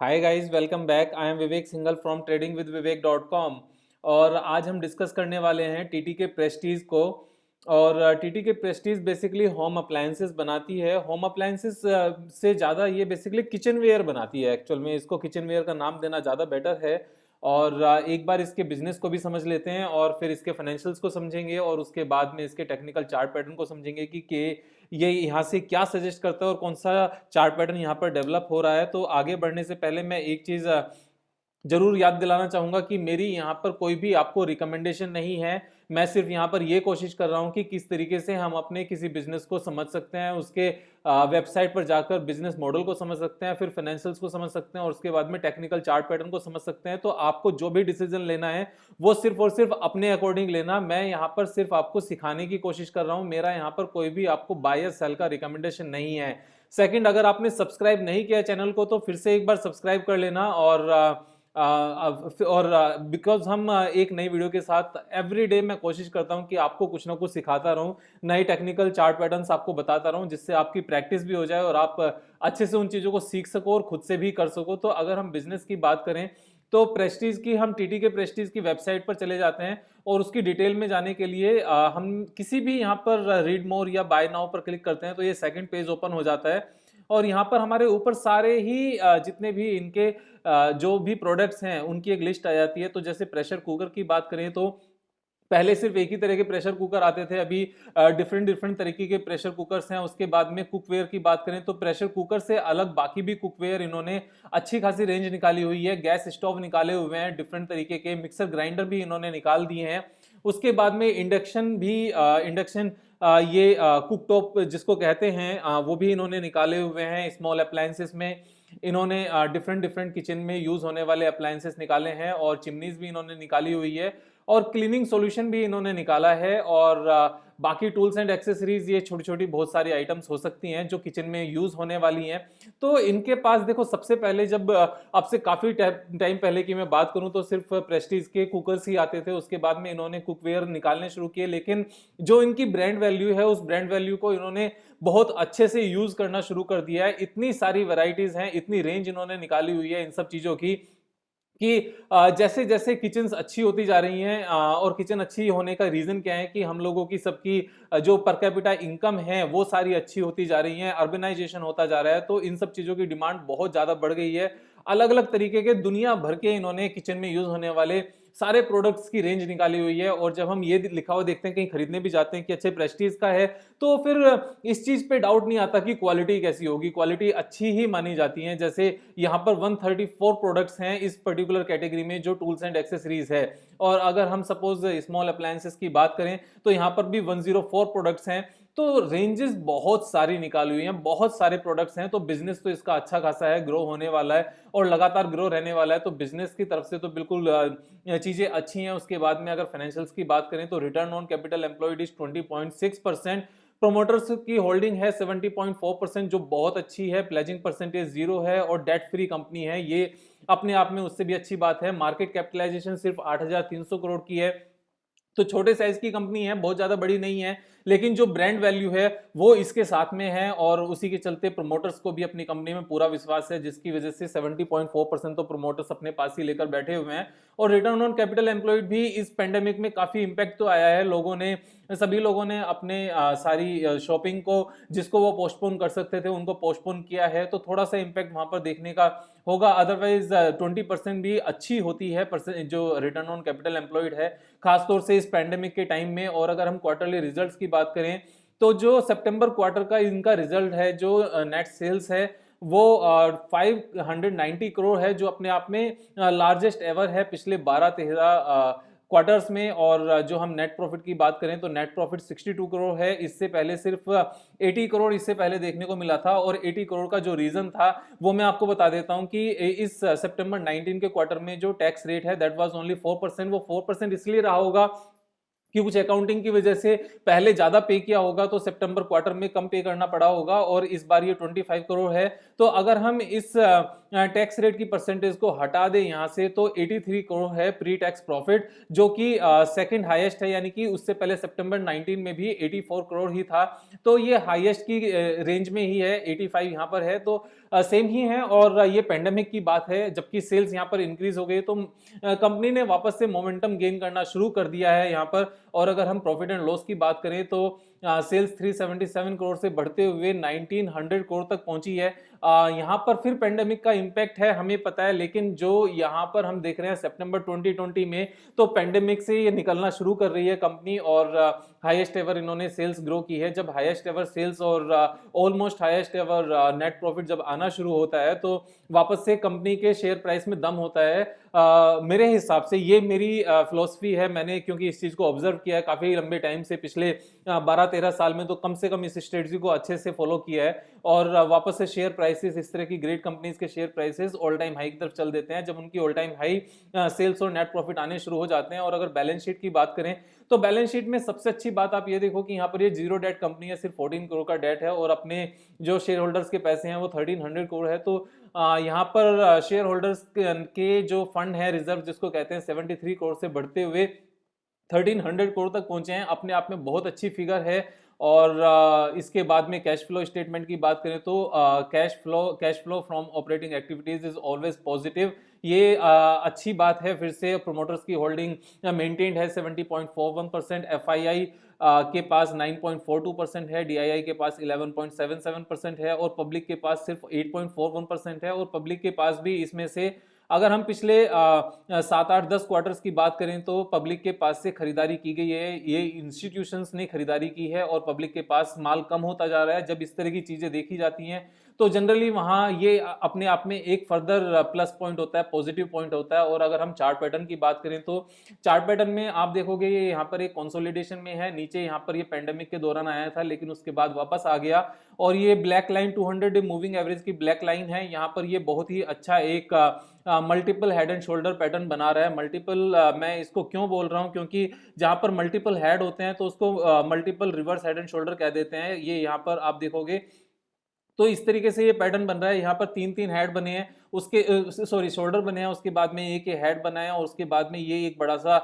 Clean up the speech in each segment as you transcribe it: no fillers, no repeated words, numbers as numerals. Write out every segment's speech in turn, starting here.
Hi guys, welcome back. I am Vivek Singhal from tradingwithvivek.com। और आज हम डिस्कस करने वाले हैं टीटी के प्रेस्टीज को। और टीटी के प्रेस्टीज बेसिकली होम अप्लायंसेस बनाती है। होम अप्लायंसेस से ज़्यादा ये बेसिकली किचन वेयर बनाती है। एक्चुअल में इसको किचन वेयर का नाम देना ज़्यादा बेटर है। और एक बार इसके बिजनेस को भी समझ लेते हैं और फिर इसके फाइनेंशियल्स को समझेंगे और उसके बाद में इसके टेक्निकल चार्ट पैटर्न को समझेंगे कि ये यहाँ से क्या सजेस्ट करता है और कौन सा चार्ट पैटर्न यहाँ पर डेवलप हो रहा है। तो आगे बढ़ने से पहले मैं एक चीज़ जरूर याद दिलाना चाहूंगा कि मेरी यहाँ पर कोई भी आपको रिकमेंडेशन नहीं है। मैं सिर्फ यहाँ पर ये कोशिश कर रहा हूँ कि किस तरीके से हम अपने किसी बिजनेस को समझ सकते हैं, उसके वेबसाइट पर जाकर बिजनेस मॉडल को समझ सकते हैं, फिर फाइनेंशियल्स को समझ सकते हैं और उसके बाद में टेक्निकल चार्ट पैटर्न को समझ सकते हैं। तो आपको जो भी डिसीजन लेना है वो सिर्फ और सिर्फ अपने अकॉर्डिंग लेना। मैं यहाँ पर सिर्फ आपको सिखाने की कोशिश कर रहा हूँ। मेरा यहाँ पर कोई भी आपको बाय या सेल का रिकमेंडेशन नहीं है। सेकंड, अगर आपने सब्सक्राइब नहीं किया चैनल को तो फिर से एक बार सब्सक्राइब कर लेना। और बिकॉज हम एक नई वीडियो के साथ एवरी डे मैं कोशिश करता हूं कि आपको कुछ ना कुछ सिखाता रहूं, नई टेक्निकल चार्ट पैटर्न्स आपको बताता रहूं, जिससे आपकी प्रैक्टिस भी हो जाए और आप अच्छे से उन चीज़ों को सीख सको और खुद से भी कर सको। तो अगर हम बिजनेस की बात करें तो प्रेस्टीज की, हम टीटी के प्रेस्टीज की वेबसाइट पर चले जाते हैं और उसकी डिटेल में जाने के लिए हम किसी भी यहाँ पर रीड मोर या बाय नाउ पर क्लिक करते हैं तो ये सेकंड पेज ओपन हो जाता है। और यहाँ पर हमारे ऊपर सारे ही जितने भी इनके जो भी प्रोडक्ट्स हैं उनकी एक लिस्ट आ जाती है। तो जैसे प्रेशर कुकर की बात करें तो पहले सिर्फ एक ही तरह के प्रेशर कुकर आते थे, अभी डिफरेंट डिफरेंट तरीके के प्रेशर कुकर्स हैं। उसके बाद में कुकवेयर की बात करें तो प्रेशर कुकर से अलग बाकी भी कुकवेयर इन्होंने अच्छी खासी रेंज निकाली हुई है। गैस स्टोव निकाले हुए हैं डिफरेंट तरीके के, मिक्सर ग्राइंडर भी इन्होंने निकाल दिए हैं। उसके बाद में इंडक्शन भी, इंडक्शन ये कुकटॉप जिसको कहते हैं वो भी इन्होंने निकाले हुए हैं। स्मॉल अप्लायंसेस में इन्होंने डिफरेंट डिफरेंट किचन में यूज होने वाले अप्लायंसेस निकाले हैं और चिमनीज भी इन्होंने निकाली हुई है और क्लीनिंग सॉल्यूशन भी इन्होंने निकाला है। और बाकी टूल्स एंड एक्सेसरीज, ये छोटी छोटी बहुत सारी आइटम्स हो सकती हैं जो किचन में यूज होने वाली हैं। तो इनके पास देखो, सबसे पहले जब अब से काफी टाइम पहले की मैं बात करूं तो सिर्फ प्रेस्टीज के कुकर्स ही आते थे। उसके बाद में इन्होंने कुकवेयर निकालने शुरू किए, लेकिन जो इनकी ब्रांड वैल्यू है उस ब्रांड वैल्यू को इन्होंने बहुत अच्छे से यूज करना शुरू कर दिया है। इतनी सारी वैरायटीज हैं, इतनी रेंज इन्होंने निकाली हुई है इन सब चीजों की कि जैसे जैसे किचन्स अच्छी होती जा रही हैं, और किचन अच्छी होने का रीजन क्या है कि हम लोगों की सबकी जो पर कैपिटा इनकम है वो सारी अच्छी होती जा रही है, अर्बनाइजेशन होता जा रहा है। तो इन सब चीजों की डिमांड बहुत ज्यादा बढ़ गई है। अलग अलग तरीके के दुनिया भर के इन्होंने किचन में यूज होने वाले सारे प्रोडक्ट्स की रेंज निकाली हुई है। और जब हम ये लिखा हुआ देखते हैं, कहीं खरीदने भी जाते हैं कि अच्छे प्रेस्टीज का है, तो फिर इस चीज पे डाउट नहीं आता कि क्वालिटी कैसी होगी। क्वालिटी अच्छी ही मानी जाती है। जैसे यहाँ पर 134 प्रोडक्ट्स हैं इस पर्टिकुलर कैटेगरी में जो टूल्स एंड एक्सेसरीज है। और अगर हम सपोज स्मॉल अप्लायंसेस की बात करें तो यहाँ पर भी 104 प्रोडक्ट्स हैं। तो रेंजेस बहुत सारी निकाली हुई हैं, बहुत सारे प्रोडक्ट्स हैं। तो बिजनेस तो इसका अच्छा खासा है, ग्रो होने वाला है और लगातार ग्रो रहने वाला है। तो बिजनेस की तरफ से तो बिल्कुल चीजें अच्छी हैं। उसके बाद में अगर फाइनेंशियल्स की बात करें तो return on capital employed is 20.6%। Promoters की होल्डिंग है 70.4%, जो बहुत अच्छी है। प्लेजिंग परसेंटेज 0 है और डेट फ्री कंपनी है, ये अपने आप में उससे भी अच्छी बात है। मार्केट कैपिटलाइजेशन सिर्फ 8,300 करोड़ की है। तो छोटे साइज की कंपनी है, बहुत ज्यादा बड़ी नहीं है, लेकिन जो ब्रांड वैल्यू है वो इसके साथ में है। और उसी के चलते प्रमोटर्स को भी अपनी कंपनी में पूरा विश्वास है, जिसकी वजह से 70.4% तो प्रमोटर्स अपने पास ही लेकर बैठे हुए हैं। और रिटर्न ऑन कैपिटल एम्प्लॉयड भी इस पेंडेमिक में काफी इंपैक्ट तो आया है। सभी लोगों ने अपने सारी शॉपिंग को, जिसको वो पोस्टपोन कर सकते थे, उनको पोस्टपोन किया है। तो थोड़ा सा इंपैक्ट वहां पर देखने का होगा। अदरवाइज 20% भी अच्छी होती है जो रिटर्न ऑन कैपिटल एम्प्लॉयड है, खासतौर से इस पैंडेमिक के टाइम में। और अगर हम क्वार्टरली रिजल्ट्स की बात करें तो जो सितंबर क्वार्टर का इनका रिजल्ट है, जो नेट सेल्स है वो 590 करोड़ है, जो अपने आप में लार्जेस्ट एवर है पिछले 12-13 क्वार्टर्स में। और जो हम नेट प्रॉफिट की बात करें तो नेट प्रॉफिट 62 करोड़ है। इससे पहले सिर्फ 80 करोड़ इससे पहले देखने को मिला था। और 80 करोड़ का जो रीजन था वो मैं आपको बता देता हूं कि इस सितंबर 19 के क्वार्टर में जो टैक्स रेट है दैट वाज ओनली 4%। वो 4% इसलिए रहा होगा कि कुछ अकाउंटिंग की वजह से पहले ज्यादा पे किया होगा तो सितंबर क्वार्टर में कम पे करना पड़ा होगा। और इस बार ये 25 करोड़ है। तो अगर हम इस टैक्स रेट की परसेंटेज को हटा दें यहाँ से तो 83 करोड़ है प्री टैक्स प्रॉफिट, जो कि सेकंड हाईएस्ट है, यानी कि उससे पहले सितंबर 19 में भी 84 करोड़ ही था। तो ये हाईएस्ट की रेंज में ही है, 85 यहाँ पर है, तो सेम ही है। और ये पेंडेमिक की बात है, जबकि सेल्स यहाँ पर इंक्रीज हो गई, तो कंपनी ने वापस से मोमेंटम गेन करना शुरू कर दिया है यहाँ पर। और अगर हम प्रॉफिट एंड लॉस की बात करें तो सेल्स 377 करोड़ से बढ़ते हुए 1900 करोड़ तक पहुंची है। यहाँ पर फिर पेंडेमिक का इम्पैक्ट है, हमें पता है, लेकिन जो यहाँ पर हम देख रहे हैं सितंबर 2020 में, तो पेंडेमिक से ये निकलना शुरू कर रही है कंपनी, और हाईएस्ट एवर इन्होंने सेल्स ग्रो की है। जब हाईएस्ट एवर सेल्स और almost highest ever net profit जब आना शुरू होता है तो वापस से कंपनी के शेयर प्राइस में दम होता है। मेरे हिसाब से ये मेरी फिलॉसफी है, मैंने क्योंकि इस चीज को ऑब्जर्व किया है काफी लंबे टाइम से, पिछले 12-13 साल में तो कम से कम इस स्ट्रेटजी को अच्छे से फॉलो किया है। और वापस से शेयर प्राइसेस, इस तरह की ग्रेट कंपनीज के share prices all time high की तरफ चल देते हैं जब उनकी ऑल टाइम हाई सेल्स और नेट प्रॉफिट आने शुरू हो जाते हैं। और अगर बैलेंस शीट की बात करें तो बैलेंस शीट में सबसे अच्छी बात आप ये देखो कि यहाँ पर ये जीरो डेट कंपनी है, सिर्फ 14 करोड़ का डेट है, और अपने जो शेयर होल्डर्स के पैसे हैं वो 1300 करोड़ है। तो यहाँ पर शेयर होल्डर्स के जो फंड है रिजर्व जिसको कहते हैं 73 करोड़ से बढ़ते हुए 1300 करोड़ तक पहुंचे हैं, अपने आप में बहुत अच्छी फिगर है। और इसके बाद में कैश फ्लो स्टेटमेंट की बात करें तो cash flow from operating activities is always positive, ये अच्छी बात है। फिर से प्रोमोटर्स की होल्डिंग मेंटेन्ड है 70.41%, एफआईआई के पास 9.42% है, डीआईआई के पास 11.77% है, और पब्लिक के पास सिर्फ 8.41% है। और पब्लिक के पास भी इसमें से अगर हम पिछले 7-8-10 क्वार्टर्स की बात करें तो पब्लिक के पास से खरीदारी की गई है, ये इंस्टीट्यूशंस ने खरीदारी की है, और पब्लिक के पास माल कम होता जा रहा है। जब इस तरह की चीजें देखी जाती हैं तो जनरली वहां ये अपने आप में एक फर्दर प्लस पॉइंट होता है, पॉजिटिव पॉइंट होता है। और अगर हम चार्ट पैटर्न की बात करें तो चार्ट पैटर्न में आप देखोगे ये यहाँ पर एक कंसोलिडेशन में है, नीचे यहाँ पर ये पेंडेमिक के दौरान आया था लेकिन उसके बाद वापस आ गया। और ये black line 200 day moving average की ब्लैक लाइन है, यहाँ पर ये बहुत ही अच्छा एक multiple head and shoulder pattern बना रहा है। मल्टीपल मैं इसको क्यों बोल रहा हूँ, क्योंकि जहां पर मल्टीपल हेड होते हैं तो उसको multiple reverse head and shoulder कह देते हैं। ये यहाँ पर आप देखोगे तो इस तरीके से ये पैटर्न बन रहा है, यहाँ पर 3-3 हेड बने हैं, उसके सॉरी शोल्डर बने हैं, उसके बाद में एक हेड बना है, और उसके बाद में ये एक बड़ा सा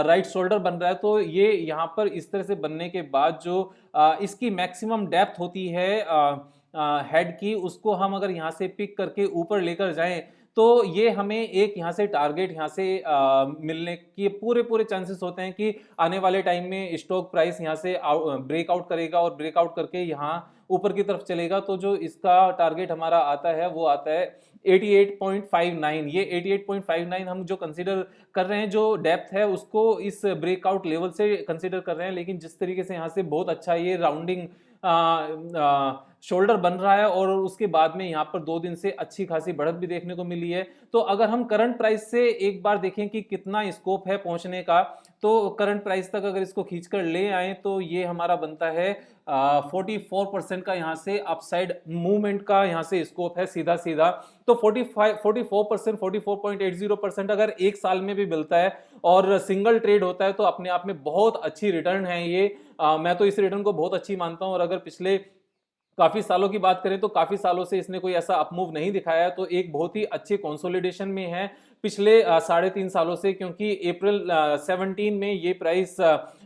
राइट शोल्डर बन रहा है। तो ये यहाँ पर इस तरह से बनने के बाद जो इसकी मैक्सिमम डेप्थ होती है हेड की, उसको हम अगर यहाँ से पिक करके ऊपर लेकर जाएं तो ये हमें एक यहाँ से टारगेट यहाँ से मिलने की पूरे चांसेस होते हैं कि आने वाले टाइम में स्टॉक प्राइस यहाँ से ब्रेकआउट करेगा, और ब्रेकआउट करके यहाँ ऊपर की तरफ चलेगा। तो जो इसका टारगेट हमारा आता है वो आता है 88.59। ये 88.59 हम जो कंसीडर कर रहे हैं, जो डेप्थ है उसको इस ब्रेकआउट लेवल से कंसीडर कर रहे हैं। लेकिन जिस तरीके से यहाँ से बहुत अच्छा ये राउंडिंग शोल्डर बन रहा है, और उसके बाद में यहाँ पर 2 दिन से अच्छी खासी बढ़त भी देखने को मिली है। तो अगर हम करंट प्राइस से एक बार देखें कि कितना स्कोप है पहुंचने का, तो करंट प्राइस तक अगर इसको खींचकर ले आए तो ये हमारा बनता है 44% का यहाँ से अपसाइड मूवमेंट का यहाँ से स्कोप है सीधा सीधा। तो 44%, 44.80% अगर एक साल में भी मिलता है और सिंगल ट्रेड होता है तो अपने आप में बहुत अच्छी रिटर्न है ये। मैं तो इस रिटर्न को बहुत अच्छी मानता हूँ। और अगर पिछले काफी सालों की बात करें तो काफी सालों से इसने कोई ऐसा अपमूव नहीं दिखाया, तो एक बहुत ही अच्छे कंसोलिडेशन में है पिछले 3.5 सालों से, क्योंकि अप्रैल 17 में ये प्राइस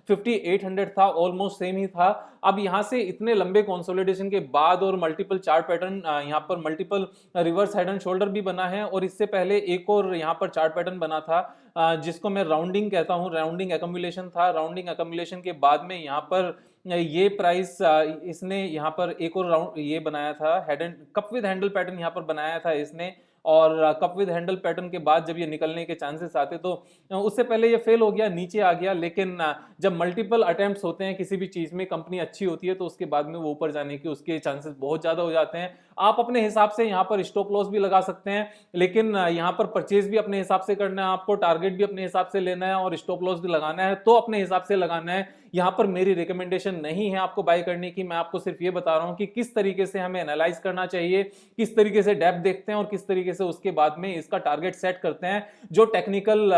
5800 था, ऑलमोस्ट सेम ही था। अब यहाँ से इतने लंबे कंसोलिडेशन के बाद और मल्टीपल चार्ट पैटर्न, यहाँ पर multiple reverse head and shoulder भी बना है, और इससे पहले एक और यहाँ पर चार्ट पैटर्न बना था जिसको मैं राउंडिंग कहता हूँ, राउंडिंग एक्यूमुलेशन था। राउंडिंग एक्यूमुलेशन के बाद में यहाँ पर ये प्राइस इसने यहाँ पर एक और राउंड ये बनाया था, head and cup with handle pattern यहाँ पर बनाया था इसने, और कप विद हैंडल पैटर्न के बाद जब ये निकलने के चांसेस आते तो उससे पहले ये फेल हो गया, नीचे आ गया। लेकिन जब मल्टीपल अटेम्प्ट्स होते हैं किसी भी चीज में, कंपनी अच्छी होती है तो उसके बाद में वो ऊपर जाने के उसके चांसेस बहुत ज्यादा हो जाते हैं। आप अपने हिसाब से यहाँ पर स्टॉप लॉस भी लगा सकते हैं, लेकिन यहाँ पर परचेज भी अपने हिसाब से करना है आपको, टारगेट भी अपने हिसाब से लेना है, और स्टॉप लॉस भी लगाना है तो अपने हिसाब से लगाना है। यहाँ पर मेरी रिकमेंडेशन नहीं है आपको बाय करने की, मैं आपको सिर्फ ये बता रहा हूँ कि किस तरीके से हमें एनालाइज करना चाहिए, किस तरीके से डेप्थ देखते हैं और किस तरीके से उसके बाद में इसका टारगेट सेट करते हैं। जो टेक्निकल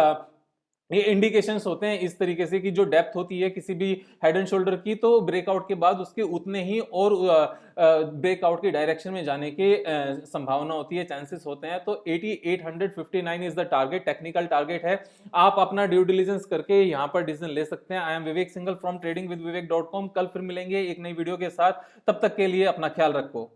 ये इंडिकेशंस होते हैं इस तरीके से कि जो डेप्थ होती है किसी भी हेड एंड शोल्डर की, तो ब्रेकआउट के बाद उसके उतने ही और ब्रेकआउट की डायरेक्शन में जाने के संभावना होती है, चांसेस होते हैं। तो 8859 is the target, technical target है। आप अपना ड्यू डिलिजेंस करके यहाँ पर डिसीजन ले सकते हैं। I am Vivek Singhal from tradingwithvivek.com। कल फिर मिलेंगे एक नई वीडियो के साथ, तब तक के लिए अपना ख्याल रखो।